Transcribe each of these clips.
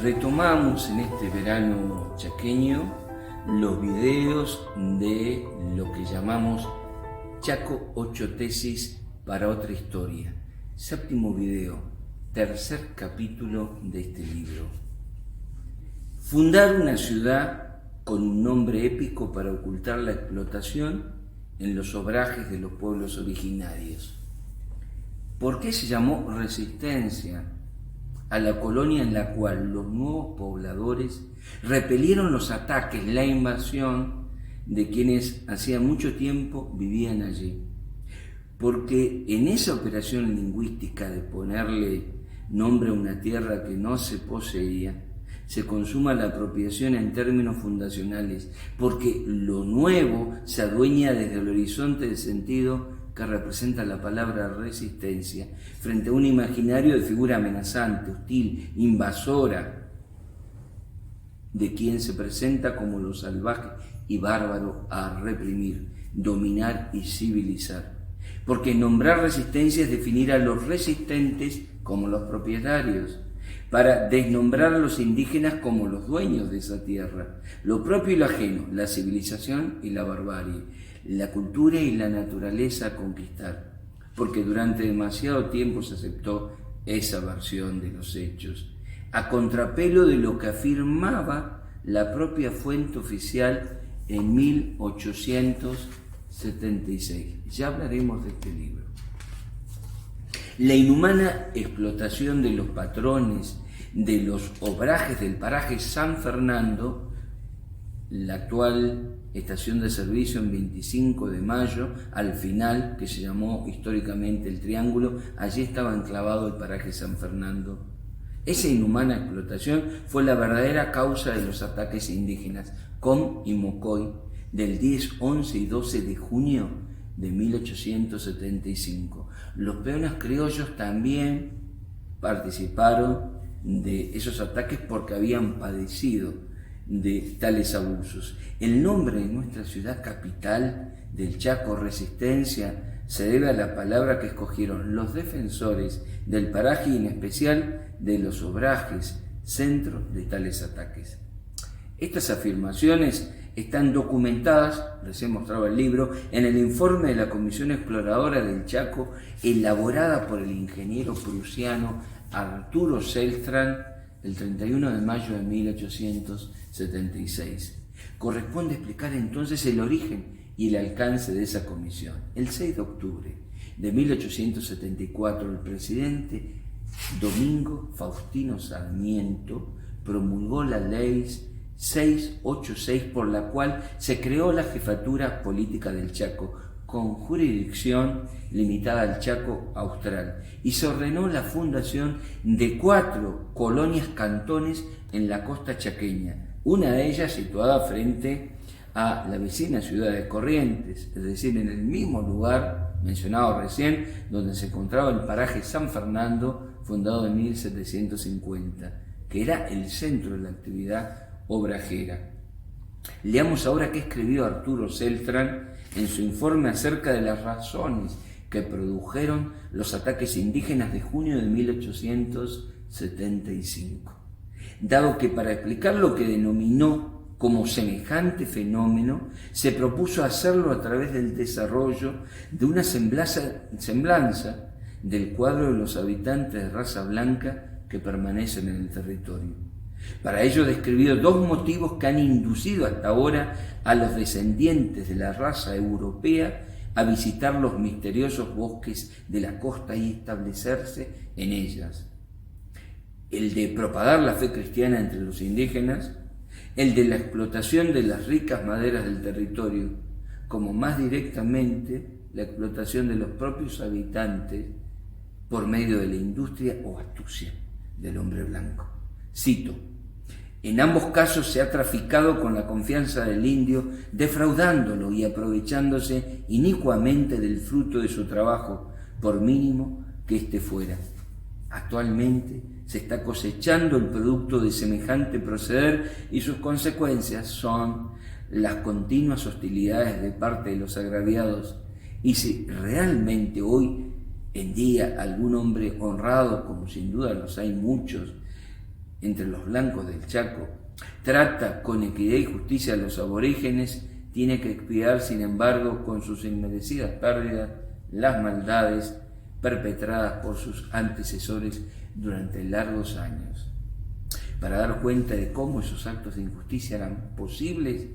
Retomamos en este verano chaqueño los videos de lo que llamamos Chaco 8 tesis para otra historia. Séptimo video, tercer capítulo de este libro. Fundar una ciudad con un nombre épico para ocultar la explotación en los obrajes de los pueblos originarios. ¿Por qué se llamó Resistencia a la colonia en la cual los nuevos pobladores repelieron los ataques, la invasión de quienes hacía mucho tiempo vivían allí? Porque en esa operación lingüística de ponerle nombre a una tierra que no se poseía, se consuma la apropiación en términos fundacionales, porque lo nuevo se adueña desde el horizonte de sentido que representa la palabra resistencia, frente a un imaginario de figura amenazante, hostil, invasora, de quien se presenta como lo salvaje y bárbaro a reprimir, dominar y civilizar. Porque nombrar resistencia es definir a los resistentes como los propietarios, para desnombrar a los indígenas como los dueños de esa tierra, lo propio y lo ajeno, la civilización y la barbarie, la cultura y la naturaleza a conquistar, porque durante demasiado tiempo se aceptó esa versión de los hechos, a contrapelo de lo que afirmaba la propia fuente oficial en 1876. Ya hablaremos de este libro. La inhumana explotación de los patrones de los obrajes del paraje San Fernando, la actual estación de servicio en 25 de mayo, al final, que se llamó históricamente el Triángulo, allí estaba enclavado el paraje San Fernando. Esa inhumana explotación fue la verdadera causa de los ataques indígenas, Com y Mocoy, del 10, 11 y 12 de junio de 1875. Los peones criollos también participaron de esos ataques porque habían padecido de tales abusos. El nombre de nuestra ciudad capital del Chaco, Resistencia, se debe a la palabra que escogieron los defensores del paraje y en especial de los obrajes, centro de tales ataques. Estas afirmaciones están documentadas, les he mostrado el libro, en el informe de la Comisión Exploradora del Chaco, elaborada por el ingeniero prusiano Arturo Selstrand el 31 de mayo de 1876. Corresponde explicar entonces el origen y el alcance de esa comisión. El 6 de octubre de 1874, el presidente Domingo Faustino Sarmiento promulgó la ley 686, por la cual se creó la jefatura política del Chaco, con jurisdicción limitada al Chaco Austral, y se ordenó la fundación de 4 colonias cantones en la costa chaqueña, una de ellas situada frente a la vecina ciudad de Corrientes, es decir, en el mismo lugar mencionado recién, donde se encontraba el paraje San Fernando, fundado en 1750, que era el centro de la actividad obrajera. Leamos ahora qué escribió Arturo Selstrand en su informe acerca de las razones que produjeron los ataques indígenas de junio de 1875. Dado que para explicar lo que denominó como semejante fenómeno, se propuso hacerlo a través del desarrollo de una semblanza del cuadro de los habitantes de raza blanca que permanecen en el territorio. Para ello describió 2 motivos que han inducido hasta ahora a los descendientes de la raza europea a visitar los misteriosos bosques de la costa y establecerse en ellas: el de propagar la fe cristiana entre los indígenas, el de la explotación de las ricas maderas del territorio, como más directamente la explotación de los propios habitantes por medio de la industria o astucia del hombre blanco. Cito: en ambos casos se ha traficado con la confianza del indio, defraudándolo y aprovechándose inicuamente del fruto de su trabajo, por mínimo que éste fuera. Actualmente se está cosechando el producto de semejante proceder y sus consecuencias son las continuas hostilidades de parte de los agraviados. Y si realmente hoy en día algún hombre honrado, como sin duda los hay muchos, entre los blancos del Chaco, trata con equidad y justicia a los aborígenes, tiene que expiar, sin embargo, con sus inmerecidas pérdidas, las maldades perpetradas por sus antecesores durante largos años. Para dar cuenta de cómo esos actos de injusticia eran posibles,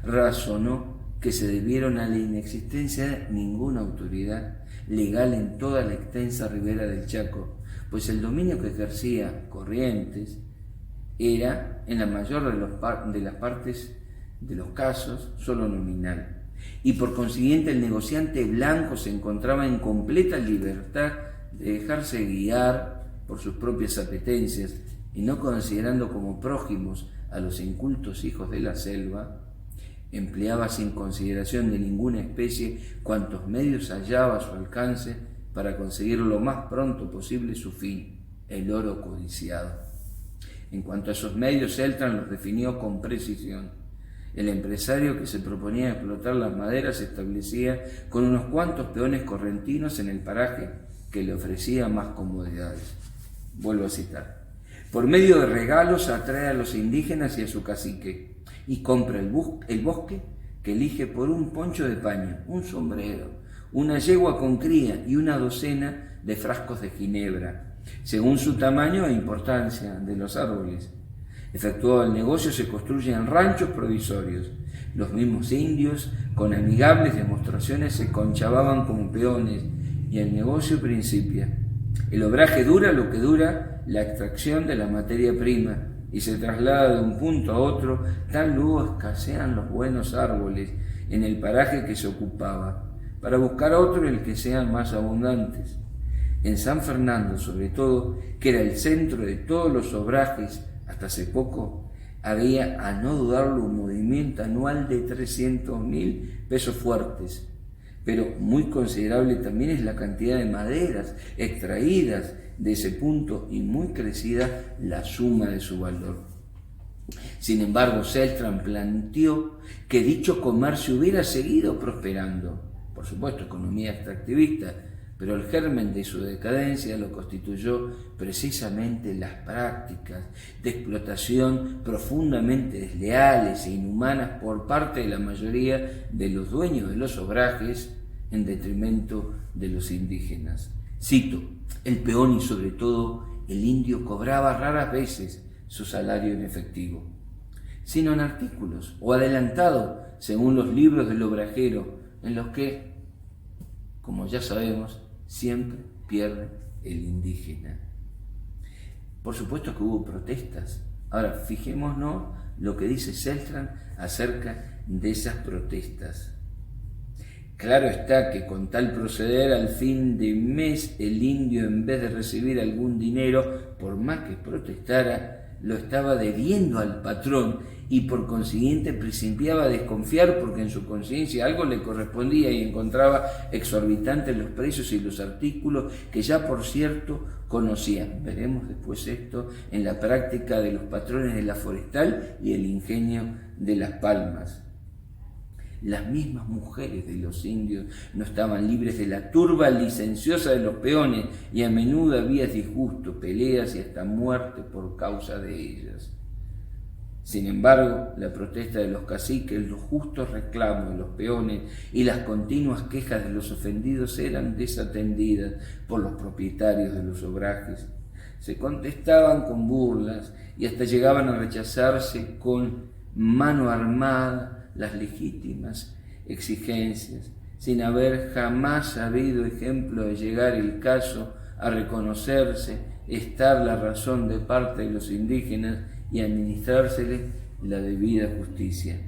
razonó que se debieron a la inexistencia de ninguna autoridad legal en toda la extensa ribera del Chaco, pues el dominio que ejercía Corrientes era, en la mayor de las partes de los casos, solo nominal, y por consiguiente el negociante blanco se encontraba en completa libertad de dejarse guiar por sus propias apetencias y no considerando como prójimos a los incultos hijos de la selva, empleaba sin consideración de ninguna especie cuantos medios hallaba a su alcance para conseguir lo más pronto posible su fin, el oro codiciado. En cuanto a esos medios, Celtran los definió con precisión. El empresario que se proponía explotar las maderas se establecía con unos cuantos peones correntinos en el paraje que le ofrecía más comodidades. Vuelvo a citar. Por medio de regalos atrae a los indígenas y a su cacique y compra el bosque que elige por un poncho de paño, un sombrero, una yegua con cría y una docena de frascos de ginebra, según su tamaño e importancia de los árboles. Efectuado el negocio, se construyen ranchos provisorios. Los mismos indios, con amigables demostraciones, se conchavaban como peones y el negocio principia. El obraje dura lo que dura la extracción de la materia prima y se traslada de un punto a otro, tal luego escasean los buenos árboles en el paraje que se ocupaba, para buscar otro en el que sean más abundantes. En San Fernando, sobre todo, que era el centro de todos los obrajes hasta hace poco, había, a no dudarlo, un movimiento anual de 300.000 pesos fuertes, pero muy considerable también es la cantidad de maderas extraídas de ese punto y muy crecida la suma de su valor. Sin embargo, Celtran planteó que dicho comercio hubiera seguido prosperando, por supuesto, economía extractivista, pero el germen de su decadencia lo constituyó precisamente las prácticas de explotación profundamente desleales e inhumanas por parte de la mayoría de los dueños de los obrajes en detrimento de los indígenas. Cito, el peón y sobre todo el indio cobraba raras veces su salario en efectivo, sino en artículos o adelantado según los libros del obrajero, en los que, como ya sabemos, siempre pierde el indígena. Por supuesto que hubo protestas. Ahora, fijémonos lo que dice Celtran acerca de esas protestas. Claro está que con tal proceder, al fin de mes, el indio, en vez de recibir algún dinero, por más que protestara, lo estaba debiendo al patrón y por consiguiente principiaba a desconfiar porque en su conciencia algo le correspondía y encontraba exorbitantes los precios y los artículos que ya por cierto conocía. Veremos después esto en la práctica de los patrones de la forestal y el ingenio de las palmas. Las mismas mujeres de los indios no estaban libres de la turba licenciosa de los peones y a menudo había disgusto, peleas y hasta muerte por causa de ellas. Sin embargo, la protesta de los caciques, los justos reclamos de los peones y las continuas quejas de los ofendidos eran desatendidas por los propietarios de los obrajes. Se contestaban con burlas y hasta llegaban a rechazarse con mano armada las legítimas exigencias, sin haber jamás habido ejemplo de llegar el caso a reconocerse estar la razón de parte de los indígenas y administrársele la debida justicia.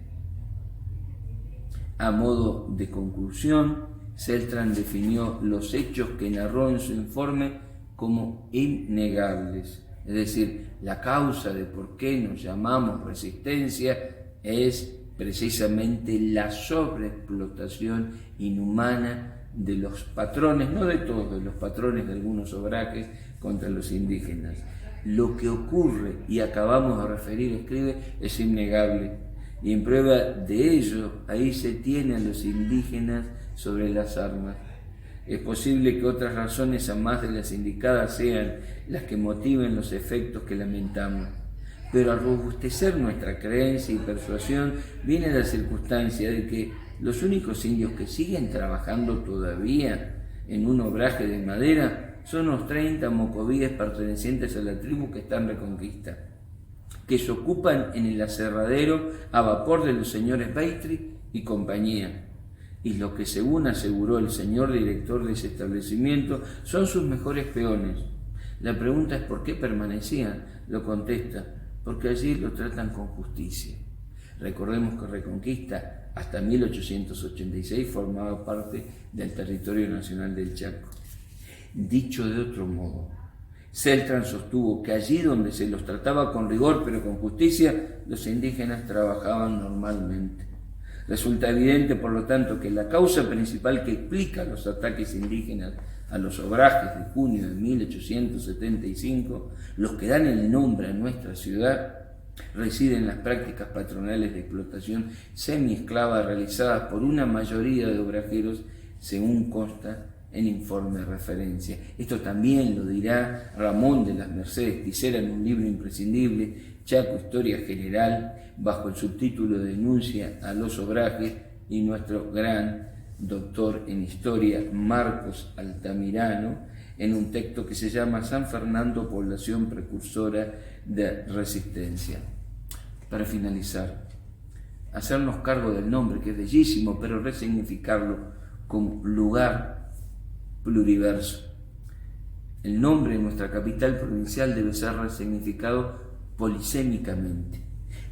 A modo de conclusión, Celtran definió los hechos que narró en su informe como innegables, es decir, la causa de por qué nos llamamos resistencia es precisamente la sobreexplotación inhumana de los patrones, no de todos, de los patrones de algunos obrajes contra los indígenas. Lo que ocurre, y acabamos de referir, escribe, es innegable, y en prueba de ello, ahí se tiene a los indígenas sobre las armas. Es posible que otras razones, a más de las indicadas, sean las que motiven los efectos que lamentamos. pero al robustecer nuestra creencia y persuasión viene la circunstancia de que los únicos indios que siguen trabajando todavía en un obraje de madera son los 30 mocovíes pertenecientes a la tribu que está en Reconquista, que se ocupan en el aserradero a vapor de los señores Beitri y compañía, y lo que, según aseguró el señor director de ese establecimiento, son sus mejores peones. La pregunta es ¿por qué permanecían? Lo contesta, porque allí lo tratan con justicia. Recordemos que Reconquista hasta 1886 formaba parte del territorio nacional del Chaco. Dicho de otro modo, Celtran sostuvo que allí donde se los trataba con rigor pero con justicia, los indígenas trabajaban normalmente. Resulta evidente, por lo tanto, que la causa principal que explica los ataques indígenas a los obrajes de junio de 1875, los que dan el nombre a nuestra ciudad, reside en las prácticas patronales de explotación semiesclava realizadas por una mayoría de obrajeros, según consta en informe de referencia. Esto también lo dirá Ramón de las Mercedes Tisera en un libro imprescindible, Chaco, Historia General, bajo el subtítulo de Denuncia a los obrajes, y nuestro gran doctor en Historia, Marcos Altamirano, en un texto que se llama San Fernando, población precursora de resistencia. Para finalizar, hacernos cargo del nombre, que es bellísimo, pero resignificarlo como lugar pluriverso. El nombre de nuestra capital provincial debe ser resignificado polisémicamente,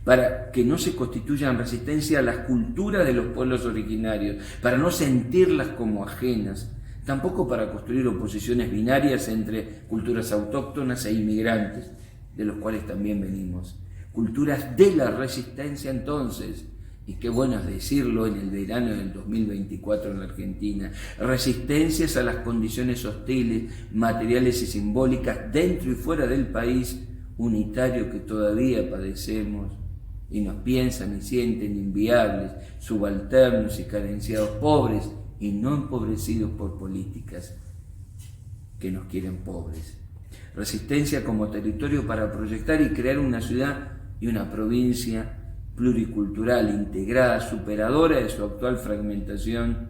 para que no se constituya en resistencia a las culturas de los pueblos originarios, para no sentirlas como ajenas, tampoco para construir oposiciones binarias entre culturas autóctonas e inmigrantes, de los cuales también venimos. Culturas de la resistencia entonces, y qué bueno es decirlo en el verano del 2024 en la Argentina, resistencias a las condiciones hostiles, materiales y simbólicas dentro y fuera del país unitario que todavía padecemos y nos piensan y sienten inviables, subalternos y carenciados, pobres y no empobrecidos por políticas que nos quieren pobres. Resistencia como territorio para proyectar y crear una ciudad y una provincia pluricultural, integrada, superadora de su actual fragmentación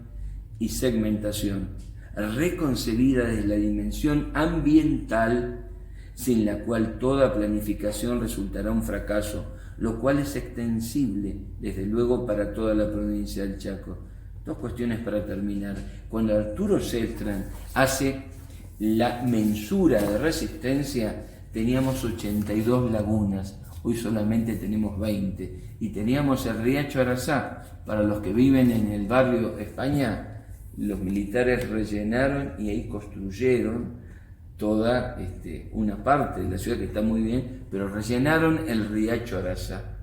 y segmentación, reconcebida desde la dimensión ambiental, sin la cual toda planificación resultará un fracaso, lo cual es extensible, desde luego, para toda la provincia del Chaco. Dos cuestiones para terminar. Cuando Arturo Celtran hace la mensura de resistencia, teníamos 82 lagunas, hoy solamente tenemos 20, y teníamos el riacho Arazá. Para los que viven en el barrio España, los militares rellenaron y ahí construyeron toda una parte de la ciudad que está muy bien, pero rellenaron el riacho Arazá.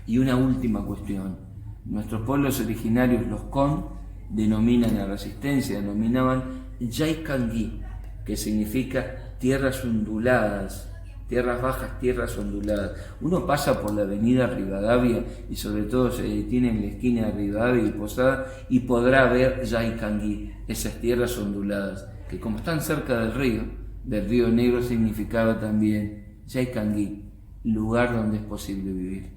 Y una última cuestión, nuestros pueblos originarios, los Con, denominan la resistencia, denominaban Yaikangui, que significa tierras onduladas, tierras bajas, tierras onduladas. Uno pasa por la avenida Rivadavia y sobre todo se detiene en la esquina de Rivadavia y Posada y podrá ver Yaikangui, esas tierras onduladas, que como están cerca del río Negro, significaba también Yaikangui, lugar donde es posible vivir.